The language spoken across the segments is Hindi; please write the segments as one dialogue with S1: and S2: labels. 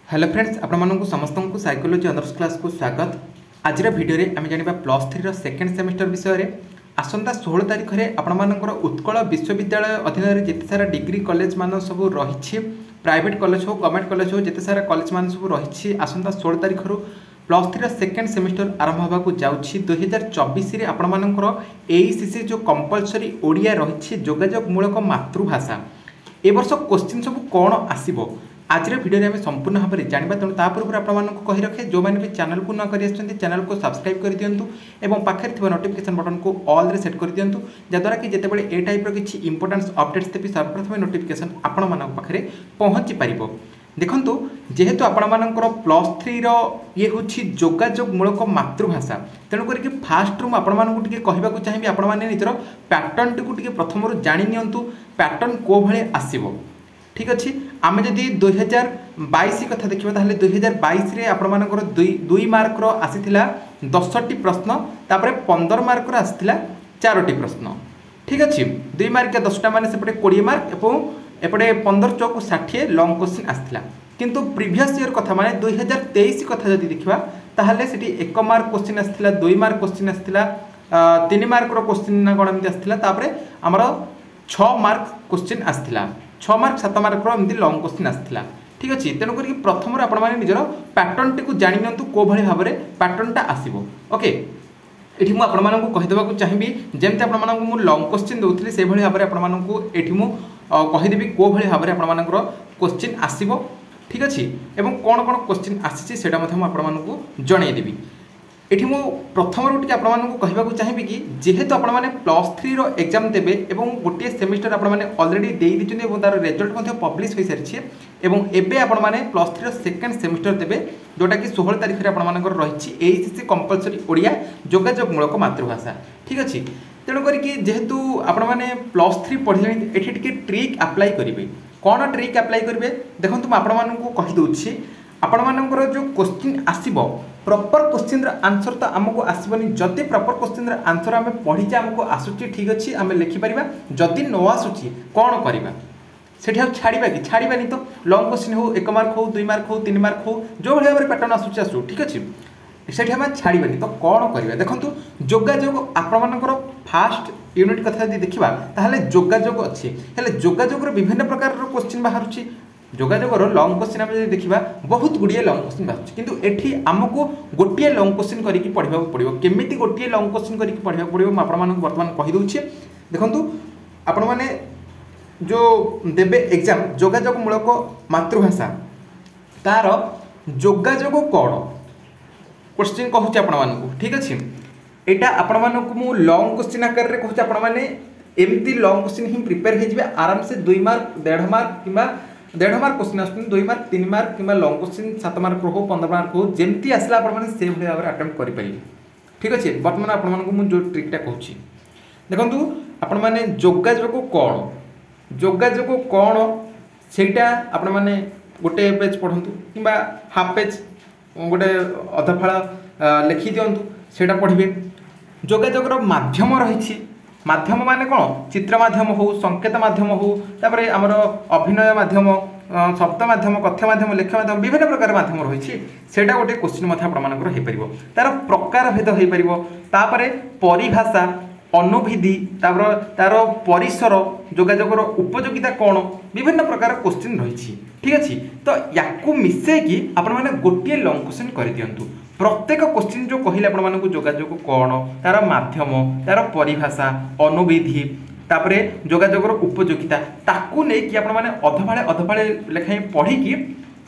S1: हेलो फ्रेंड्स आपण समस्त को साइकोलोजी ऑनर्स क्लास को स्वागत। आज वीडियो आम जाना +3 सेकेंड सेमिस्टर विषय में आसंता 16 तारिख में आपण उत्कल विश्वविद्यालय अधीन जिते सारा डिग्री कॉलेज मान सब रही प्राइवेट कॉलेज हो गवर्नमेंट कॉलेज हो जिते सारा कॉलेज मान सब रही आसंता 16 तारिख +3 सेकेंड सेमिस्टर आरंभ होगा जाऊँगी 2024 आपण ACC जो कंपलसरी ओडिया रही जोगाजोग मूलक मातृभाषा ए वर्ष क्वेश्चन सब कौन आसो आज वीडियो में संपूर्ण भाव में जाना तेणु तापूर्व आपको कही रखे जो मैंने भी चैनल को न कर चैनल को सब्सक्राइब कर दिंतु और पाखे थी नोटिफिकेशन बटन को ऑल रे सेट कर दिंतु जद्वारा कि जितेबाला ए टाइप किसी इंपोर्टेंस अपडेट्स देवी सर्वप्रथम नोटिफिकेशन आपण मान पाखे पहुँची पार। देखो जेहेतु आपर +3 ये हूँ जोगाजोग मूलक मातृभाषा तेणुक फास्ट रू आपको कहवाक चाहिए आपण मैंने निजर पैटर्न टी प्रथम जाणी नियंतु पैटर्न को भाई आसो। ठीक अच्छे आम जदि 2022 कथा देखा ताहले 2022 रे आपणमानकर 2 मार्क आसी 10टी प्रश्न तापर 15 मार्क आसी 4टी प्रश्न। ठीक अच्छे 2 मार्क 10टा मान सेपटे 20 मार्क और एपटे 15 चौक 60 लंग क्वेश्चन आसाला किंतु प्रीवियस ईयर कथा माने 2023 कथा जदि देखा ताहले सेठी 1 मार्क क्वेश्चन आसाला 2 मार्क क्वेश्चन आसाला 3 मार्क क्वेश्चन ना कोन एमती आसाला तापर हमर 6 मार्क क्वेश्चन आसाला 6 मार्क 7 मार्क एमती लंग क्वेश्चन आसाला। ठीक अच्छे तेणुक प्रथम आपण मैंने निजर पैटर्न टी जाणी नियंतु को भाई भाव में पैटर्नटा आसो। ओके ये मुझे कहीदेक चाहिए जमी आपको लंग क्वेश्चन दूसरी से भाई भाव में आपको ये कहीदेवी को भाई भाव में आपर क्वेश्चन आसो। ठीक अच्छे एवं कौन कौन क्वेश्चन आसी आपको जनईदेवी ये मु प्रथम टी आपको कहवाक चाहिए कि जेहेतु आपने +3 एग्जाम देवे और गोटे सेमिस्टर आपने अलरेडी दे तार रिजल्ट पब्लिश हो सारी एवं आपने +3 सेकेंड सेमिस्टर देवे जोटा कि 16 तारिख में आपर रही ACC कंपलसरी ओडिया जोगाजोग मूलक मातृभाषा। ठीक अच्छे तेणुक जेहेतु आपने +3 पढ़े ये ट्रिक अप्लाई करेंगे कौन ट्रिक अप्लाई करेंगे देखो मुझे कहीदे आपण मानकर जो क्वेश्चन आसब प्रॉपर क्वेश्चन आंसर तो आमको आसबनी जदि प्रॉपर क्वेश्चन आंसर आम पढ़ीचे आमको आसूची ठीक अच्छे आम लिखिपर जदि न आसूची कौन करवा से छाड़ा कि छाड़ानी तो लंग क्वेश्चन हो 1 मार्क हो 2 मार्क हो 3 मार्क हो जो भाई भाव में पैटर्न आसूची आसू ठीक अच्छे से आम छाड़ानी तो कौन करवा देखो जोगाजोग आपर फास्ट यूनिट कथा यदि देखा ताहले जोगाजोग अच्छे हेले जोगाजोग विभिन्न प्रकार क्वेश्चन बाहर जोगाजोगर लंग क्वेश्चन आम देखा बहुत गुड़िए लंग क्वेश्चन बाहर किंतु एठी आमको गोटे लंग क्वेश्चन करके पढ़ा पड़ो केमिति गोटे लंग क्वेश्चन करके पढ़ा पड़ो मुझे बर्तमान कहीदे देखो आपण मैंने जो देवे एग्जाम जोगाजोग मूलक मातृभाषा तार जोगाजोग कौन क्वेश्चन कहूँ आपको ठीक अच्छे यहाँ आपण मानू लंग क्वेश्चन आकार में कहूँ आपण मैंने एमती लंग क्वेश्चन ही प्रिपेयर हो आराम से 2 मार्क 1.5 मार्क कि 1.5 मार्क क्वेश्चन आस 2 मार्क 3 मार्क कि लंग क्वेश्चन 7 मार्क हो 15 मार्क हो जमती आसला आपने से भाई भाव में अटेम्प्ट करेंगे। ठीक अच्छे बर्तमान आपको जो ट्रिकटा कहूँ देखो आपण मैंने जोगाजोग कौन सेटा आपण मैंने गोटे पेज पढ़ु कि हाफ पेज गोटे अधफाड़ लिखि दिंतु से पढ़े जोगाजोगर माध्यम रही माध्यम माने कौन चित्र माध्यम हो संकेत माध्यम हो तापर आमर अभिनय माध्यम शब्द माध्यम कथ्य माध्यम लेखा माध्यम विभिन्न प्रकार माध्यम रही सेटा गोटे क्वेश्चन हो तार प्रकार भेद हो पार परिभाषा अनुविधि तार परिसर जोगाजोगर उपयोगिता कौन विभिन्न प्रकार क्वेश्चन रही। ठीक अच्छे तो या मिसेकी आपण मैंने गोटे लंग क्वेश्चन कर दिंतु प्रत्येक क्वेश्चन जो कहले आपको जोगाजोग कौन तार माध्यम तार परिभाषा अनुविधि तापर जोगाजोगर उपयोगिता ताकू नहीं कि आपने अधफाड़े लेखाएं पढ़ी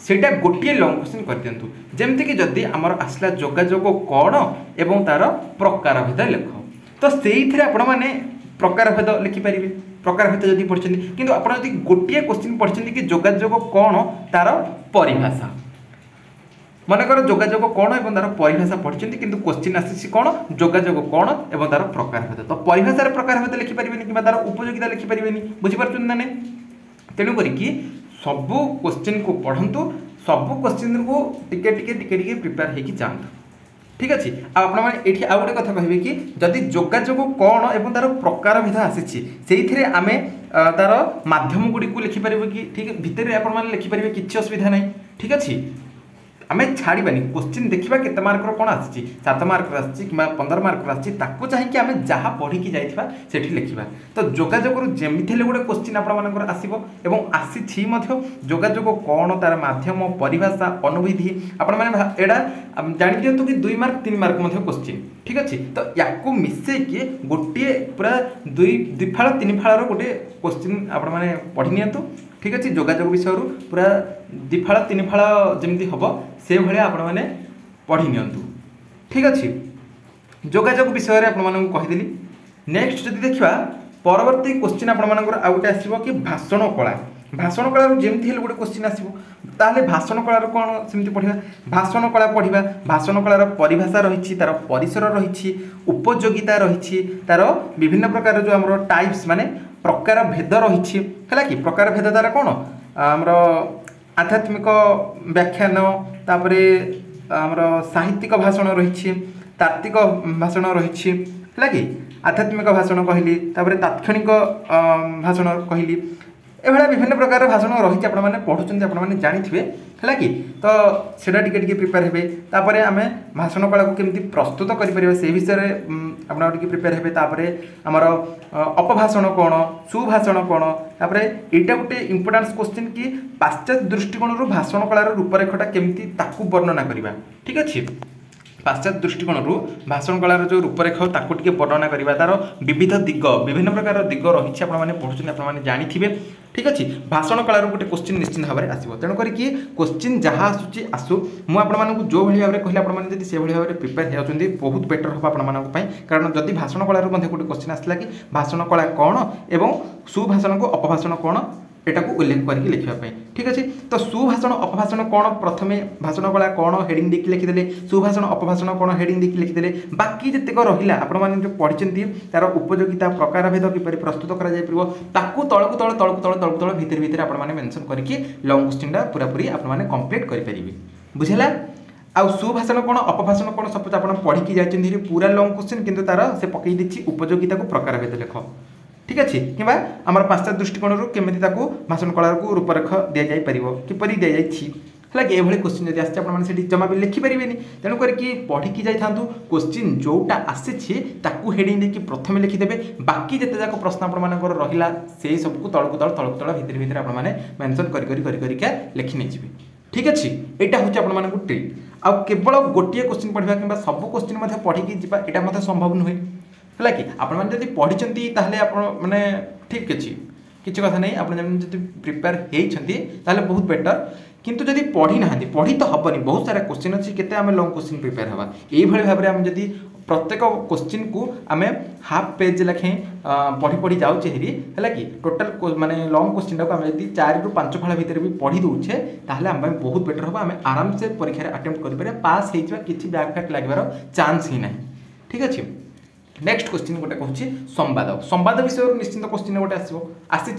S1: सेटा गोटे लंग क्वेश्चन कर दिंतु जमती कि जदि आमर आसला जोगाजोग कौन एवं तार प्रकार भेद लेख तो से आपने प्रकार भेद लिखिपारे प्रकार भेद जब पढ़ी कि आप गोटे क्वेश्चन पढ़ी कि जोगाजोग कौन तार परिभाषा मनकर जोगाजोग कौन और तार परिभाषा पढ़ी कि क्वेश्चन आसी कौन जोगाजोग कौन और तार प्रकार भेद तो परिभाषार प्रकार भेद लिखिपारे कि तार उपयोगिता लिखिपारे बुझीपार ना तेणुक सबू क्वेश्चन को पढ़ु सबू क्वेश्चन को टिके प्रिपेयर होगी जातु। ठीक अच्छे आपने ये आउ गोटे कथा कहे कि जदि जोगाजोग कौन और तार प्रकार भेद आसी से आम तार माध्यम गुड़ी को लिखिपारे कि ठीक भितर आप लिखिपारे किसी असुविधा ना। ठीक अच्छे आम छाड़बानी क्वेश्चन देखा केते मार्कर कौन आसी 7 मार्कर आसी कि 15 मार्कर आसी चाहिए आम जहाँ पढ़ी जाइए से लिखा तो जोगाजोग जमी गोटे क्वेश्चन आपर आसो और आसी जोगाजोग कौन तार माध्यम परिभाषा अनुविधि आपण मैंने जानी दिंतु कि 2 मार्क 3 मार्क क्वेश्चन ठीक अच्छे तो या मिसेक गोटे पूरा 2 फाड़ 3 फाड़ गोटे क्वेश्चन आपण मैंने पढ़ी नियंतु ठीक अच्छे जोगाजोग विषय पूरा 2 फाड़ 3 फाड़ जमी हम से भाया आपण मैंने पढ़ी नियंतु ठीक अच्छे जोगाजोग विषय में कहीदेली नेक्स्ट जब देखा परवर्ती क्वेश्चन आपर आउ गोटे आसो कि भाषण कला भाषण कला जमी गोटे क्वेश्चन आसो ताहले भाषण कलार कौन सेमती पढ़ा भाषण कला पढ़ा भाषण कलार परिभाषा रही तार परिसर रही उपयोगिता रही तार विभिन्न प्रकार जो आम टाइप्स माने प्रकार भेद रही है कि प्रकार भेद तार कौन आमर आध्यात्मिक व्याख्यान तापर आमर साहित्यिक भाषण रही तात्विक भाषण रही है कि आध्यात्मिक भाषण कहली तापर तात्क्षणिक भाषण कहली एभला विभिन्न प्रकार भाषण रही आपने पढ़ुं आपने जानी है कि तो सेटा टिके प्रिपेयर हे तापर आम भाषण कला को केमती प्रस्तुत करें से विषय आप प्रिपेयर हे तापर आमर अपभाषण कौन सुभाषण कौन तापर यहाँ गोटे इंपोर्टान्स क्वेश्चन कि पाश्चात्य दृष्टिकोण भाषण कलार रूपरेखटा केमती ताकू वर्णना करवा ठीक अच्छे पाश्चात्य दृष्टिकोण भाषण कलार जो रूपरेख ताकू टिके वर्णना करवा तार विविध दिग विभिन्न प्रकार दिग रही आपने पढ़ुं आपने जानी ठीक अच्छे भाषण कलार गोटे क्वेश्चन निश्चित भाव में आसो तेणुक क्वेश्चन जहाँ आसूँ आसू मुझे जो भाई भाव में कहले आपने से भाव में प्रिपेयर होती बहुत बेटर हम आपंपाई कारण जदि भाषण कलार गोटे क्वेश्चन आसला कि भाषण कला कौन एवं सुभाषण को अपभाषण कौन एटा को उल्लेख करके लिखापी ठीक अच्छे तो सुभाषण अपभाषण कौन प्रथमे भाषण कला कौन हेडिंग देखिए लिखिदे सुभाषण अपभाषण कौन हेडिंग देखिए लिखिदे बाकी जितक रहा आपण जो पढ़ी तार उपयोगिता प्रकार भेद किपर प्रस्तुत करा तल भितर भितर आपने मेंशन करके लॉन्ग क्वेश्चन पूरा पूरी आपने कंप्लीट करेंगे बुझेगा आउ सुभाषण कौन अपभाषण कौन सपोज आप पढ़ी जाइए पूरा लॉन्ग क्वेश्चन किंतु तार से पकई देछि उपयोगिता को प्रकार भेद लेख ठीक अच्छे कि आम पाश्चात्य दृष्टिकोण केमी भाषण कला को रूपरेख दि जापर किपर दि जाए ये क्वेश्चन जब आसे जमा भी लिखिपारे तेणुक पढ़ी जाता क्वेश्चन जोटा आसी हेडिंग देखिए प्रथम लिखिदेवे बाकी जिते जाक प्रश्न आपर रहा से सबको तलक तल भितर भितर आपने मेंशन कर लिखि नहीं ठीक अच्छे यहाँ हूँ आपको ट्रिक आउ केवल गोटे क्वेश्चन पढ़ा कि सब क्वेश्चन पढ़ी यहाँ संभव नुहे है कि आपने पढ़ी मैंने ठीक अच्छे किसी कथा नहीं आप प्रिपेयर होती बहुत बेटर किंतु जदि पढ़ी ना पढ़ी तो हेनी बहुत सारा क्वेश्चन अच्छी केते आम लॉन्ग क्वेश्चन प्रिपेयर हवा ये भाव में आम जदि प्रत्येक क्वेश्चन को आम हाफ पेज लेखें पढ़ी जाऊे हेरी है कि टोटाल माने लॉन्ग क्वेश्चन को आम जब 4 ରୁ 5 फाड़ भितर भी पढ़ी दूचे ताहले आम बहुत बेटर हम आम आराम से परीक्षा अटेम्प्ट करें पास हो किसी बैक फैक्ट लगे चांस ही ना ठीक अच्छे नेक्स्ट क्वेश्चन गोटे कहूँ संवाद संवाद विषय निश्चित क्वेश्चन गोटे आसी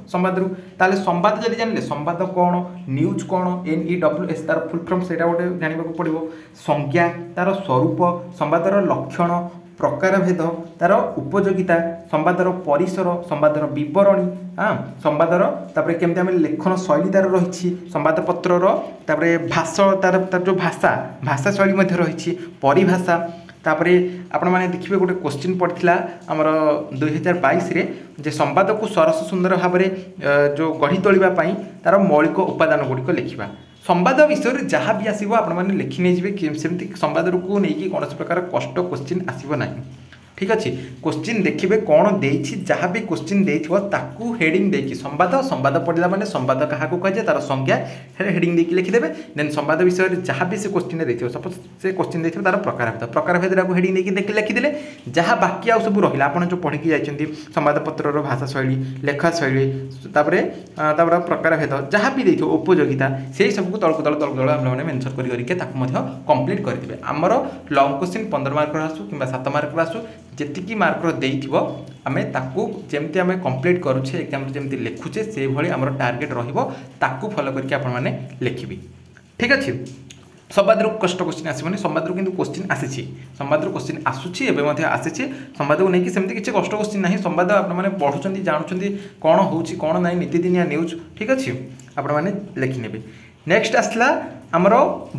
S1: संवाद ताले संवाद जब जानले संवाद कौन न्यूज कौन NEWS तार फुल फॉर्म से गोटे जानवा पड़ो संज्ञा तार स्वरूप संवादर लक्षण प्रकार भेद तार उपयोगिता संवादर परिसर संवादर बरणी हाँ संवादर तापर केमती आम लेखन शैली तार रही संवादपत्र भाषा तार जो भाषा शैली रही परिभाषा तापर आपण मैंने देखिए गोटे क्वेश्चन पड़ता आमर 2022 रे जे संवाद को सरस सुंदर भाव में जो गढ़ी तोड़ापी तार मौलिक उपादान गुड़िक लिखा संवाद विषय जहाँ भी आसो आपने लिखि नहीं सेमती संवाद को लेकिन कौन प्रकार कष्ट क्वेश्चन आसो ना ठीक अच्छे क्वेश्चन देखिए कौन देछि जहाँ भी क्वेश्चन देथिबो ताकू हेडिंग देखि संवाद संवाद पढ़ला माने संवाद क्या कहुए तार संज्ञा हेडिंग देखिए लिखिदेवे देन संवाद विषय जहाँ भी से क्वेश्चन देखिए सपोज से क्वेश्चन देखिए तार प्रकार भेद हेडिंग देखिए लिखिदेले जहाँ बाकी आउ सब रहा आप जो पढ़ी जाइए संवादपत्र भाषा शैली लेखा शैली तापर प्रकार भेद जहाँ भी देखिए उपयोगिता से सबको तलक तल आम मेंशन करके कंप्लीट करेंगे आमर लॉन्ग क्वेश्चन 15 मार्क आसू कि 7 मार्क आसू जी मार्कर देथिबो आमे ताकू जेमती आमे कंप्लीट करूछे एग्जाम जेमती लिखुछे से भली हमर टार्गेट रहिबो ताकू फॉलो करके आपण माने लिखिबी ठीक अछि संवाद कष्ट क्वेश्चन आसबनी संवाद किंतु क्वेश्चन आसी संवाद क्वेश्चन आसूची एबे मध्ये आसी संवाद को लेकिन सेमती किसी कष्ट क्वेश्चन नहीं संवाद आपने पढ़ुंट जानुंट कौन होची कौन नहीं नीतिदिनिया न्यूज ठीक अच्छे आपण मैंने लिखिने नेक्स्ट आसला आमर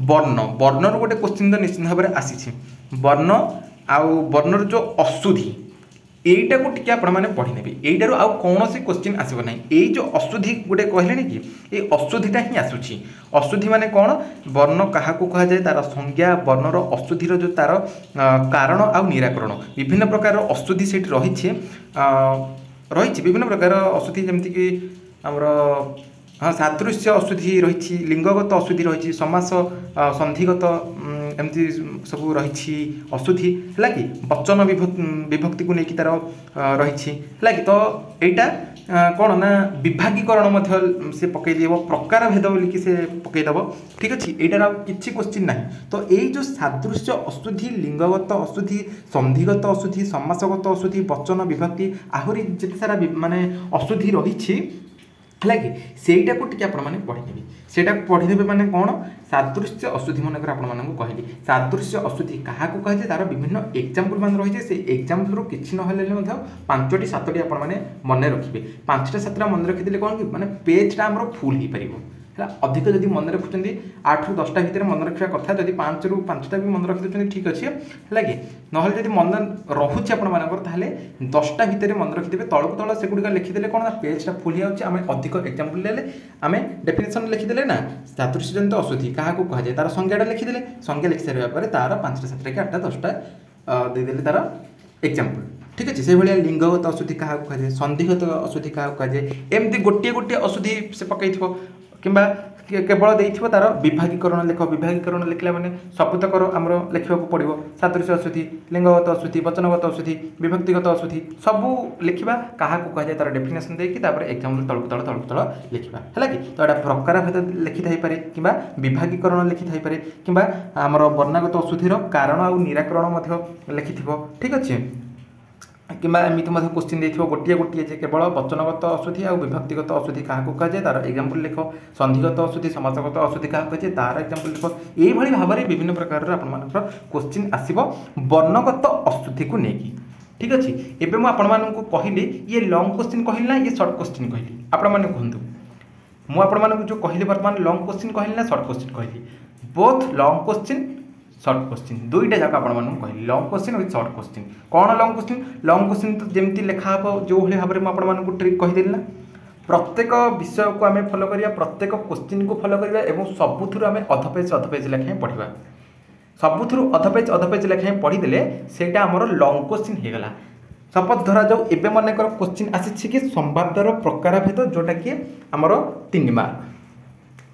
S1: वर्ण वर्णर गोटे क्वेश्चन तो निश्चित भाव में आसी वर्ण आउ वर्णर जो अशुद्धि यहीटा को टी आपने पढ़ी ने यहीटार आउ कौन क्वेश्चन आसब ना यही जो अशुद्धि गोटे कहले कि ये अशुद्धिटा ही आसूँ अशुद्धि माने कौन वर्ण क्या कहुए तार संज्ञा वर्णर अशुद्धिर जो तार कारण आउ निराकरण विभिन्न प्रकार अशुद्धि से रही विभिन्न प्रकार अशुद्धि जमीक आमर हाँ सादृश्य अशुद्धि रही लिंगगत अशुद्धि रही समास संधिगत एमती सब रही अशुद्धि है कि वचन विभक्ति को लेकिन तार रही है कि तो यहाँ कौन ना विभागीकरण से पकईदेव प्रकार भेद बोलिकी से पकईदेव ठीक अच्छे यार किसी क्वेश्चन ना तो यही जो सादृश्य अशुद्धि लिंगगत अशुद्धि संधिगत अशुद्धि समासगत अशुद्धि वचन विभक्ति आहरी जिते सारा माने अशुद्धि रही है कि सेटा को टी आपने पढ़ीदेवी सेटा पढ़ीदेवे मैंने कौन सादृश्य अशुद्धि मनकर आपको कहली सादृश्य अशुद्धि क्या कहुए तार विभिन्न एग्जाम्पल मान रही है से एग्जाम्पल किसी ना 5टी 7टी आपने मन रखिए 5टा 7टा मन रखिदे कौन कि माने पेजटा आमर फुल हो पार है अधिक जब मन रखुं 8 ରୁ 10टा भितर मन रखा कथा जब 5 ରୁ 5टा भी मन रखिदे ठीक अच्छे है कि ना जब मन रोचे आपंकर 10टा भितर मन रखिदे तलक तल से गुड़िक लिखिदे कौन पेजटा फुल हो अधिक एक्जाम्पल देले आम डेफिनेसन लिखिदे ना सादृश्य जनित अशुद्धि क्या कहुए तार संज्ञाटा लिखिदे संज्ञा लिखि सारा पर तार 5टा 7टा कि 8टा 10टा देदेले तार एक्जाम्पल ठीक अच्छे से भाया लिंगगत अशुद्धि क्या कहुए संधिगत अशुद्धि क्या कहुए एमती गोटे गोटे अशुद्धि से पकई किंबा केवल देथिबो तार विभागीकरण लेख विभागीकरण लिखला माने सबुतकर आमर लिखा पड़ो सादृश्य अशुद्धि लिंगगत अशुद्धि वचनगत अशुद्धि विभक्तिगत अशुद्धि सबू लिखा क्या कहुए तार डेफिनेसन देकी एग्जाम्पल तलक तल लिखा है कि तो यहाँ प्रकार भेद लिखि थाई पारे किंबा विभागीकरण लिखि थाई पारे किंबा आमर वर्णागत अशुद्धिर कारण आ निराकरण लिखिथिबो ठीक अच्छे किंबा एमती क्वेश्चन देखो गोटे गोटे केवल वचनगत अशुद्धि और विभक्तिगत अशुद्धि क्या कहुए तार एग्जाम्पल लिख संधिगत अशुद्धि समासगत अशुद्धि क्या कहुए तार एग्जाम्पल लिख यही भाव में विभिन्न प्रकार आपर क्वेश्चन आसब वर्णगत अशुद्धि को लेकिन ठीक अच्छे एवं मुझे कहली ये लंग क्वेश्चन कहली ना ये सर्ट क्वेश्चन कहली आपण मैंने कहतु मुझे जो कहली बर्तमान लंग क्वेश्चन कहली ना सर्ट क्वेश्चन कहली both long question shirt question दुईटा जाक आपको कहली long question with shirt question कौन लंग क्वेश्चन तो जमी लिखा हम जो भाव में आपको ट्रिक कहीदेली ना प्रत्येक विषय को आम फॉलो करिया प्रत्येक क्वेश्चन को फॉलो करिया एवं सबुथुर आम अध पेज लेखाएं पढ़ा सबुथुर अध पेज लेखाएं पढ़ीदेले सेटा आमर लंग क्वेश्चन हो गला सपोज धरा जाऊ एवं मनकर क्वेश्चन आसी कि संवादर प्रकार भेद जोटा कि आमर 3 मार्क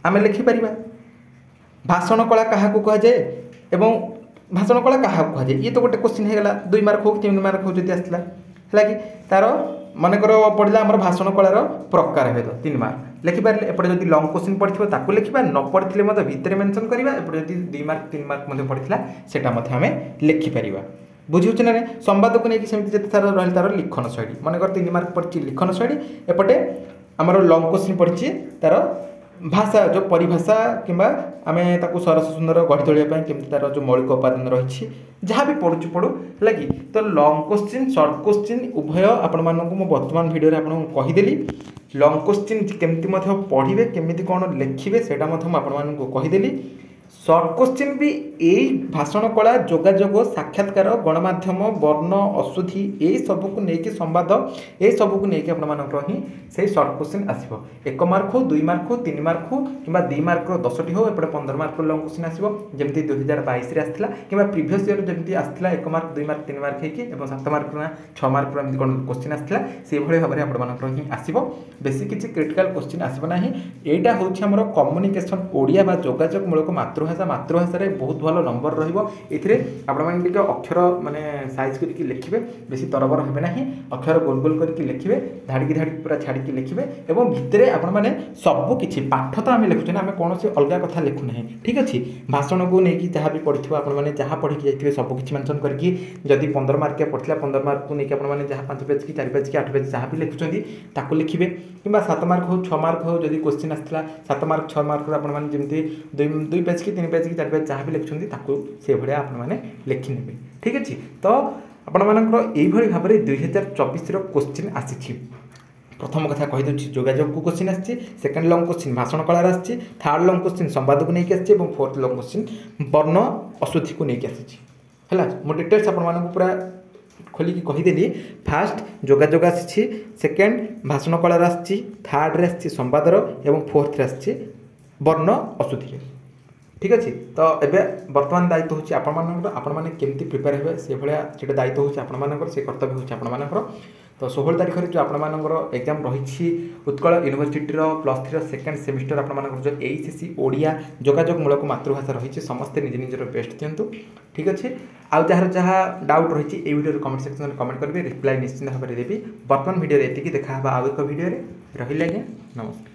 S1: आम लिखिपर भाषण कला क्या कहुए एवं भाषण कला क्या कहुए ये तो गोटे क्वेश्चन हो गला 2 मार्क हो 3 मार्क हो जब आसला है कि तार मनकर पढ़ला आम भाषण कलार प्रकार भेद 3 मार्क लिखिपारे एपटे जब लंग क्वेश्चन पढ़ी ताकू लिखा न पढ़ी भितर मेंशन करवा एपटे जब 2 मार्क 3 मार्क पढ़ी सेटा आम लिखिपर बुझे ना संवाद को लेकिन सेमती जिते सारा रही तार लिखन शैली मनकर 3 मार्क पढ़ी लिखन शैली एपटे आमर लंग क्वेश्चन पढ़ी तार भाषा जो परिभाषा किंबा आम ताकू सरस सुंदर गढ़ी तोड़ापी केमती तार जो मौलिक उपादान रही जहाँ भी पढ़ु पढ़ू है कि तो लंग क्वेश्चन सर्ट क्वेश्चन उभय आपण मानक वर्तमान भिडियो आपको कहीदेली लंग क्वेश्चन केमती पढ़े केमी कौन लिखे से आपको कहीदेली सर्ट क्वेश्चन भी यही भाषण कला जोगाजोग साक्षात्कार गणमाध्यम वर्ण अशुद्धि यही सबको लेकिन संवाद ये सबको लेकिन आप से सर्ट क्वेश्चन आसो 1 मार्क हो 2 मार्क हो 3 मार्क हो कि 2 मार्क 10टी हो एपटे 15 मार्क लंग क्वेश्चन आसो जमी 2022 आसला कि प्रीवियस ईयर जमी आसला 1 मार्क 2 मार्क 3 मार्क हो 7 मार्क ना 6 मार्क एमती कौन क्वेश्चन आसला से भाव में आपंकर ही आसो बेसी किसी क्रिटिकल क्वेश्चन आसब ना यहाँ हूँ आम कम्युनिकेशन ओडिया बा जोगाजोग मूलक मातृभाषा बहुत भल नंबर रही अक्षर माने साइज करके लिखे बेसी तरबर हे ना अक्षर गोल गोल करके लिखे धाड़ी धाड़ी पूरा छाड़ी लिखे और भितर आपने सबू किसी पाठ तो आम लिखुचे आम कौन से अलग कथा लिखुना ठीक अच्छे भाषण को लेकिन जहाँ भी पढ़ी आपने जहाँ पढ़ी जाइए सबकि मेंशन करके जदि 15 मार्क पढ़ा 15 मार्क को लेकिन आपने जहाँ 5 पेज कि 4 पेज कि 8 पेज जहाँ भी लिखुं लिखे कि 7 मार्क हो 6 मार्क हो जदि क्वेश्चन आसला 7 मार्क 6 मार्क आपने जमी 2 पेज कि 3 पेज कि 4 पेज जहाँ भी लिखुं से भाया आपने लिखिने ठीक अच्छे तो आपण मानकर यही भाव में 2024 क्वेश्चन आसी प्रथम कथा कहीदे जोगाजोग को क्वेश्चन आसी सेकेंड लंग क्वेश्चन भाषण कलार आसी थर्ड लंग क्वेश्चन संवाद को लेकिन आसी फोर्थ लंग क्वेश्चन वर्ण अशुद्धि को लेकिन आसी है मो डिटेल्स आप पूरा खोलिकी कहीदेली फास्ट जोगाजोग आसी सेकेंड भाषण कलार आसी थर्ड रे आसी संवादर एवं फोर्थ रे आसी वर्ण अशुद्धि ठीक अच्छे तो ये बर्तमान दायित्व होची आपण मैंने केमती प्रिपेयर हे से भाया दायित्व होची आपण से कर्तव्य होची आपण तो 16 तारीख जो आपर एग्जाम रही उत्कल यूनिवर्सिटी +3 सेकेंड सेमिस्टर आपर जो ACC ओडिया जोगाजोगमूलक मातृभाषा रही समस्ते निज निजर बेस्ट दिंतु ठीक अच्छे आउ जार जहाँ डाउट रही है वीडियो कमेंट सेक्शन में कमेंट करेंगे रिप्लाई निश्चित भाव में देवी बर्तमान वीडियो ये देखा आउ एक वीडियो रही आज्ञा नमस्कार।